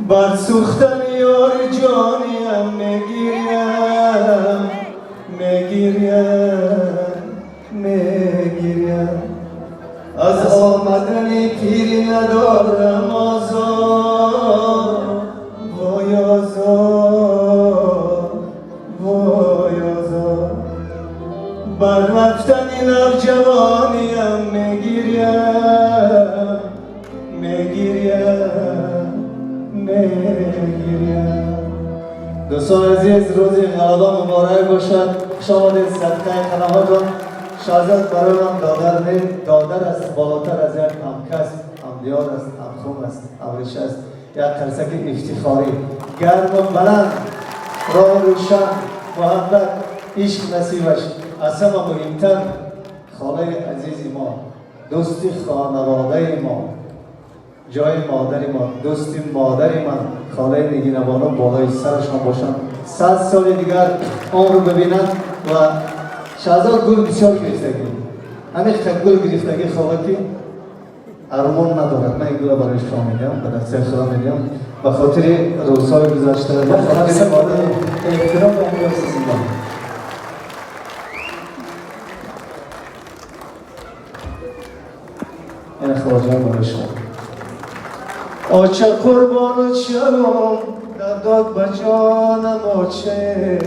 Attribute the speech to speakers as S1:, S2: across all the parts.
S1: بر سوختن یار جانیم میگیریم از آمدن پیری ندارم آزار وای آزار وای آزار بر رفتن نوجوانیم میگیریم دوستان عزیز روز غربا مبارک باشد. خوش آمدید. صدقه قناعات جان شازد برای من دادر است، بالاتر از یک همکس، همدیار است، همخون است، همریشه است، یک قرصک افتخاری گرم و بلند، راه روشن، محبت، عشق نصیبش از همه مهمتر خاله عزیز ما، دوستی خانواده ما، جای مادر ما، دوستی مادر من خاله نگینبانو بالای سرشان باشند 100 سال دیگر آن رو ببینند و شهزاد گل بسیار گرفتگی همین گل گرفتگی خواهد که ارمان ندارد. من این گل برای شما میگم، به دست خدا میگم به خاطر روزهای گذشته، به خاطر مادر احترام و امیرس زندان. این خواهد برای شما. آچه قربان شوم در داد بجانم آچه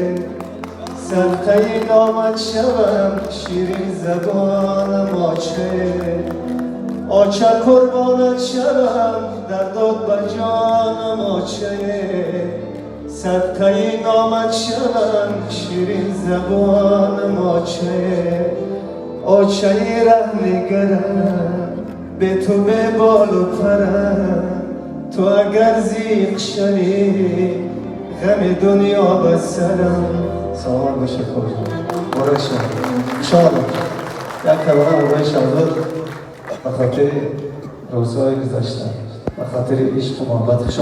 S1: صدقه نامت شوم شیرین زبانم آچه آچه قربانت شوم در داد بجانم آچه صدقه نامت شوم شیرین زبانم آچه آچه ره نگرم به تو به بال و پرم تو اگر زیق شوی غم دنیا بسرم. سلام باشه خوش برای شما انشاءالله یک کلمه برای شهزاد به خاطر روزهای گذشته به خاطر عشق و محبت